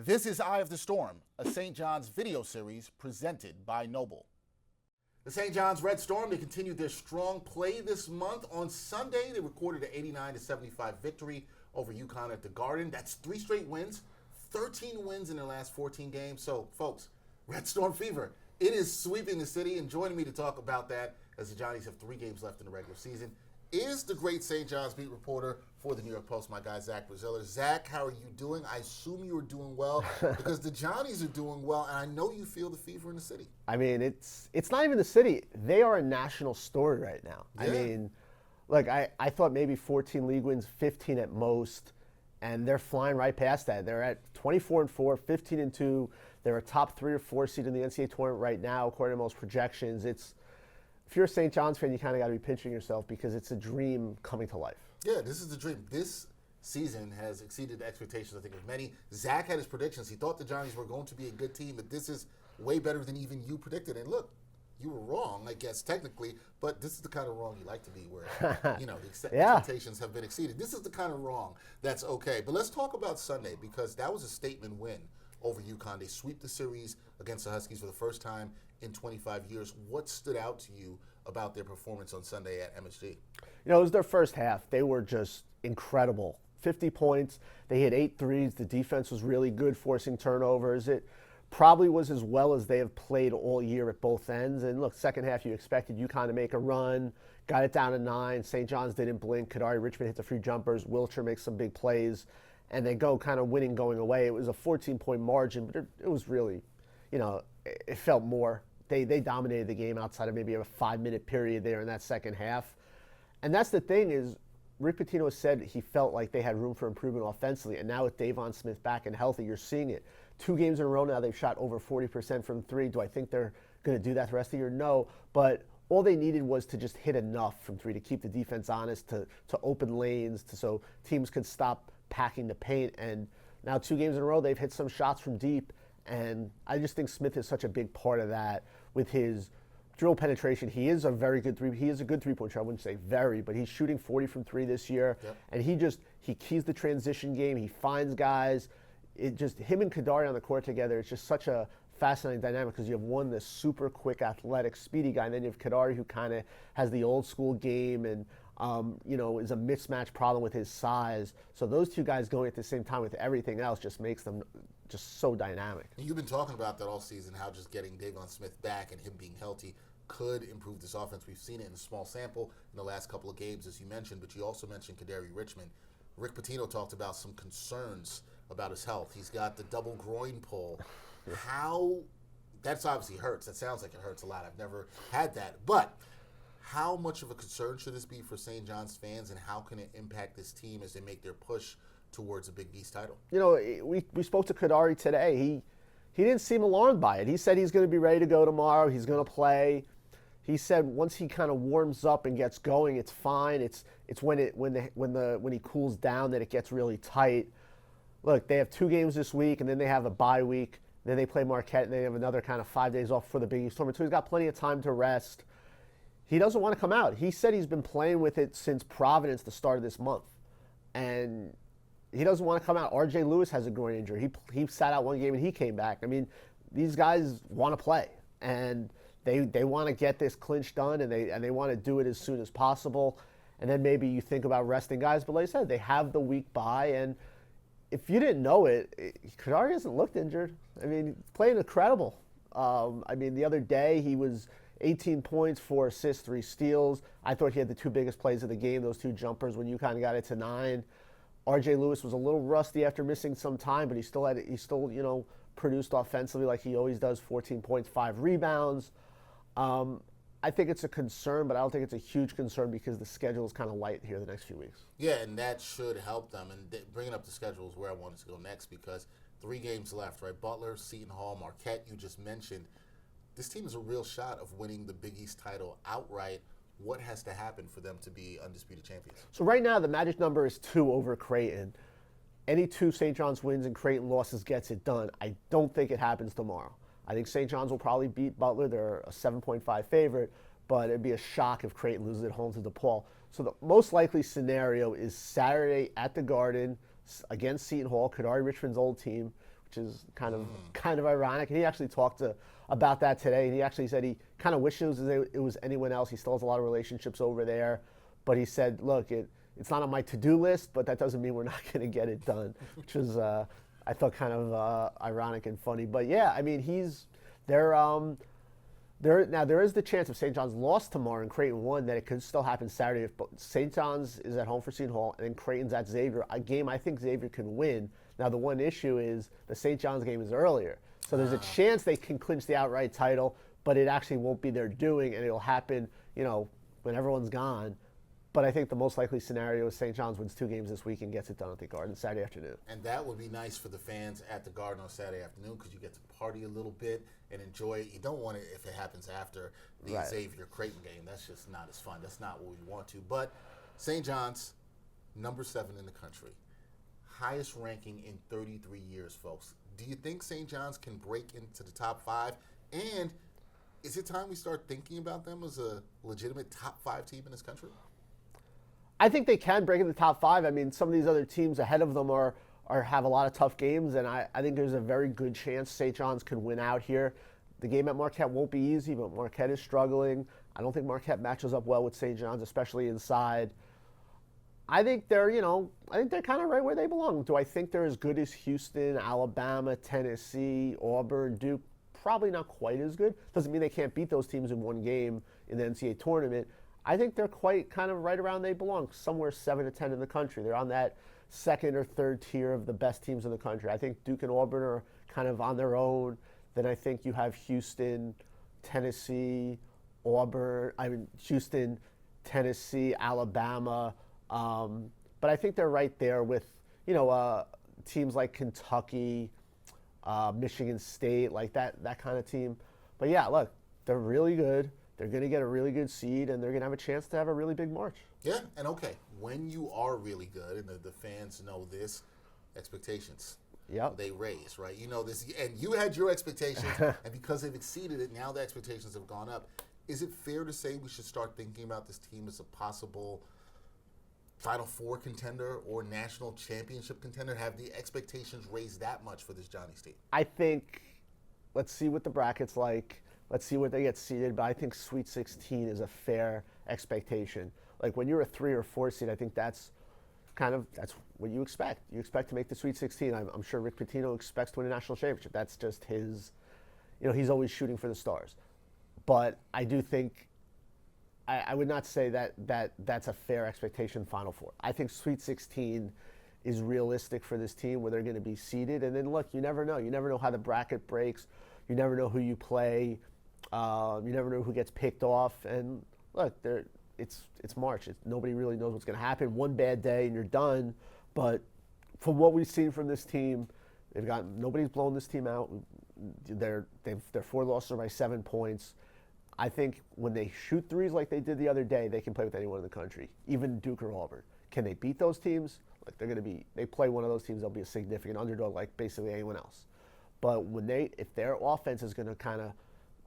This is Eye of the Storm, a St. John's video series presented by Noble. The St. John's Red Storm, they continued their strong play this month. On Sunday, they recorded an 89-75 victory over UConn at the Garden. That's 3 straight wins, 13 wins in their last 14 games. So, folks, Red Storm fever. It is sweeping the city, and joining me to talk about that, as the Johnnies have 3 games left in the regular season, is the great St. John's beat reporter for the New York Post, my guy, Zach Brazllier. Zach, how are you doing? I assume you are doing well because the Johnnies are doing well, and I know you feel the fever in the city. I mean, it's not even the city. They are a national story right now. Yeah. I mean, look, I thought maybe 14 league wins, 15 at most, and they're flying right past that. They're at 24-4, 15-2. They're a top 3 or 4 seed in the NCAA tournament right now, according to most projections. If you're a St. John's fan, you kind of got to be pinching yourself because it's a dream coming to life. Yeah, this is the dream. This season has exceeded the expectations, I think, of many. Zach had his predictions. He thought the Johnnies were going to be a good team, but this is way better than even you predicted. And look, you were wrong, I guess, technically, but this is the kind of wrong you like to be where, the expectations have been exceeded. This is the kind of wrong that's okay. But let's talk about Sunday because that was a statement win over UConn. They sweep the series against the Huskies for the first time in 25 years. What stood out to you about their performance on Sunday at MSG? It was their first half. They were just incredible. 50 points. They hit 8 threes. The defense was really good, forcing turnovers. It probably was as well as they have played all year at both ends. And look, second half you expected UConn to make a run. Got it down to 9. St. John's didn't blink. Kadari Richmond hits a few jumpers. Wilcher makes some big plays. And they go kind of winning going away. It was a 14-point margin, but it was really, it felt more. They dominated the game outside of maybe a 5-minute period there in that second half. And that's the thing is, Rick Pitino said he felt like they had room for improvement offensively. And now with Davon Smith back and healthy, you're seeing it. 2 games in a row now, they've shot over 40% from 3. Do I think they're going to do that the rest of the year? No. But all they needed was to just hit enough from 3 to keep the defense honest, to open lanes, so teams could stop packing the paint. And now 2 games in a row, they've hit some shots from deep. And I just think Smith is such a big part of that with his drill penetration. He is a very good he is a good three-point shot. I wouldn't say very, but he's shooting 40 from 3 this year. Yep. And he keys the transition game. He finds guys. It just, him and Kadari on the court together, it's just such a fascinating dynamic because you have one, this super quick, athletic, speedy guy, and then you have Kadari who kind of has the old school game and is a mismatch problem with his size. So those 2 guys going at the same time with everything else just makes them just so dynamic. And you've been talking about that all season, how just getting Davon Smith back and him being healthy could improve this offense. We've seen it in a small sample in the last couple of games, as you mentioned, but you also mentioned Kadari Richmond. Rick Pitino talked about some concerns about his health. He's got the double groin pull. That's obviously hurts. That sounds like it hurts a lot. I've never had that. But how much of a concern should this be for St. John's fans, and how can it impact this team as they make their push towards a Big East title? We spoke to Kadari today. He didn't seem alarmed by it. He said he's going to be ready to go tomorrow. He's going to play. He said once he kind of warms up and gets going, it's fine. It's when he cools down that it gets really tight. Look, they have 2 games this week, and then they have a bye week. Then they play Marquette, and they have another kind of 5 days off for the Big East tournament. So he's got plenty of time to rest. He doesn't want to come out. He said he's been playing with it since Providence, the start of this month. And he doesn't want to come out. R.J. Lewis has a groin injury. He sat out 1 game and he came back. I mean, these guys want to play. And they want to get this clinch done, and they want to do it as soon as possible. And then maybe you think about resting guys. But like I said, they have the week bye. And if you didn't know it, Kadari hasn't looked injured. I mean, he's playing incredible. The other day he was 18 points, 4 assists, 3 steals. I thought he had the 2 biggest plays of the game, those 2 jumpers when UConn got it to 9. R.J. Lewis was a little rusty after missing some time, but he still produced offensively like he always does, 14 points, 5 rebounds. I think it's a concern, but I don't think it's a huge concern because the schedule is kind of light here the next few weeks. Yeah, and that should help them. And bringing up the schedule is where I wanted to go next because 3 games left, right? Butler, Seton Hall, Marquette, you just mentioned. This team is a real shot of winning the Big East title outright. What has to happen for them to be undisputed champions? So right now the magic number is 2 over Creighton. Any 2 St. John's wins and Creighton losses gets it done. I don't think it happens tomorrow. I think St. John's will probably beat Butler. They're a 7.5 favorite, but it'd be a shock if Creighton loses at home to DePaul. So the most likely scenario is Saturday at the Garden against Seton Hall, Kadari Richmond's old team. which is kind of ironic. And he actually talked about that today. And he actually said he kind of wishes it was anyone else. He still has a lot of relationships over there, but he said, look, it's not on my to-do list, but that doesn't mean we're not going to get it done, which is I thought kind of ironic and funny. But yeah, I mean now there is the chance if St. John's lost tomorrow and Creighton won that it could still happen Saturday. If St. John's is at home for Seton Hall and then Creighton's at Xavier, a game I think Xavier can win. Now the one issue is the St. John's game is earlier, so there's a chance they can clinch the outright title, but it actually won't be their doing, and it'll happen, when everyone's gone. But I think the most likely scenario is St. John's wins 2 games this week and gets it done at the Garden Saturday afternoon. And that would be nice for the fans at the Garden on Saturday afternoon because you get to party a little bit and enjoy it. You don't want it if it happens after the Xavier Creighton game. That's just not as fun. That's not what we want to. But St. John's, number 7 in the country. Highest ranking in 33 years, folks. Do you think St. John's can break into the top 5? And is it time we start thinking about them as a legitimate top 5 team in this country? I think they can break in the top 5. I mean, some of these other teams ahead of them have a lot of tough games, and I think there's a very good chance St. John's could win out here. The game at Marquette won't be easy, but Marquette is struggling. I don't think Marquette matches up well with St. John's, especially inside. I think they're kind of right where they belong. Do I think they're as good as Houston, Alabama, Tennessee, Auburn, Duke? Probably not quite as good. Doesn't mean they can't beat those teams in one game in the NCAA tournament. I think they're quite kind of right around they belong, somewhere 7 to 10 in the country. They're on that second or third tier of the best teams in the country. I think Duke and Auburn are kind of on their own. Then I think you have Houston, Tennessee, Houston, Tennessee, Alabama. But I think they're right there with, teams like Kentucky, Michigan State, like that kind of team. But yeah, look, they're really good. They're going to get a really good seed, and they're going to have a chance to have a really big March. Yeah, and okay, when you are really good, and the fans know this, expectations. Yep. They raise, right? You know this, and you had your expectations, and because they've exceeded it, now the expectations have gone up. Is it fair to say we should start thinking about this team as a possible Final Four contender or national championship contender? Have the expectations raised that much for this Johnnies team? I think, let's see what the bracket's like. Let's see where they get seeded, but I think Sweet 16 is a fair expectation. Like when you're a 3 or 4 seed, I think that's what you expect. You expect to make the Sweet 16. I'm sure Rick Pitino expects to win a national championship. That's just his, he's always shooting for the stars. But I do think, I would not say that's a fair expectation Final Four. I think Sweet 16 is realistic for this team where they're going to be seeded. And then look, you never know. You never know how the bracket breaks. You never know who you play. You never know who gets picked off. And look, it's March. Nobody really knows what's going to happen. One bad day and you're done. But from what we've seen from this team, nobody's blown this team out. Their 4 losses are by 7 points. I think when they shoot threes like they did the other day, they can play with anyone in the country, even Duke or Auburn. Can they beat those teams? Like they play one of those teams, they'll be a significant underdog like basically anyone else. But if their offense is going to kind of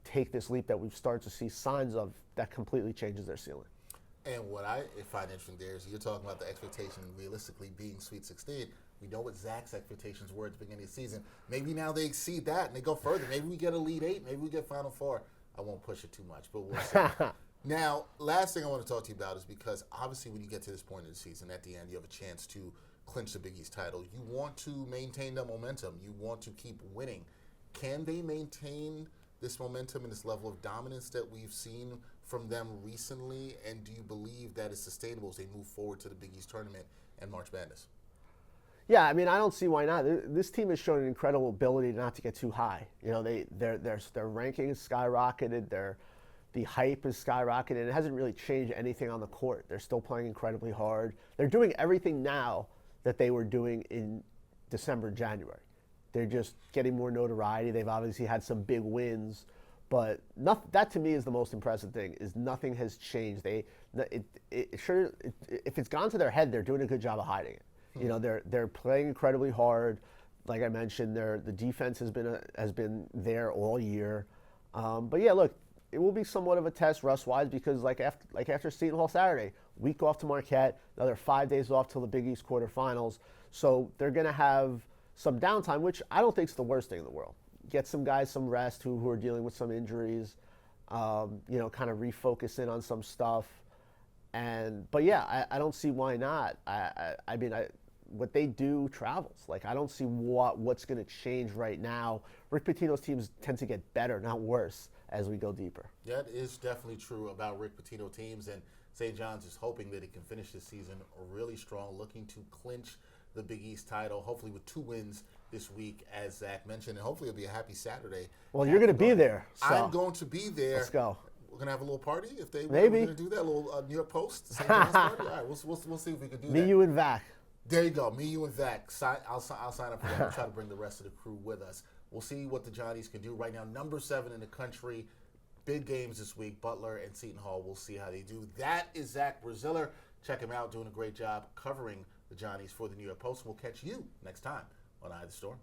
take this leap that we've started to see signs of, that completely changes their ceiling. And what I find interesting there is you're talking about the expectation realistically being Sweet 16. We know what Zach's expectations were at the beginning of the season. Maybe now they exceed that and they go further. Maybe we get Elite 8. Maybe we get Final Four. I won't push it too much, but we'll see. Now, last thing I want to talk to you about is because obviously when you get to this point of the season, at the end, you have a chance to clinch the Big East title. You want to maintain the momentum. You want to keep winning. Can they maintain this momentum and this level of dominance that we've seen from them recently? And do you believe that is sustainable as they move forward to the Big East tournament and March Madness? Yeah, I mean, I don't see why not. This team has shown an incredible ability not to get too high. Their ranking is skyrocketed. The hype is skyrocketed. It hasn't really changed anything on the court. They're still playing incredibly hard. They're doing everything now that they were doing in December, January. They're just getting more notoriety. They've obviously had some big wins, but that to me is the most impressive thing. Is nothing has changed. If it's gone to their head, they're doing a good job of hiding it. They're playing incredibly hard. Like I mentioned, the defense has been there all year. But yeah, look, it will be somewhat of a test rust-wise because after Seton Hall Saturday, week off to Marquette, another 5 days off till the Big East quarterfinals. So they're going to have some downtime, which I don't think is the worst thing in the world. Get some guys some rest who are dealing with some injuries, kind of refocus in on some stuff. But yeah, I don't see why not. I mean, what they do travels. Like, I don't see what's going to change right now. Rick Pitino's teams tend to get better, not worse, as we go deeper. That is definitely true about Rick Pitino teams, and St. John's is hoping that it can finish this season really strong, looking to clinch the Big East title, hopefully with 2 wins this week, as Zach mentioned, and hopefully it'll be a happy Saturday. Well, you're going to be there. So. I'm going to be there. Let's go. We're going to have a little party if they Maybe. We're going to do that, a little New York Post, St. John's party. All right, we'll see if we can do that. Me, you, and Vac. There you go. Me, you, and Vac. I'll sign up for that. We'll try to bring the rest of the crew with us. We'll see what the Johnnies can do. Right now, number 7 in the country. Big games this week. Butler and Seton Hall. We'll see how they do. That is Zach Brazllier. Check him out. Doing a great job covering the Johnnies for the New York Post. We'll catch you next time on Eye of the Storm.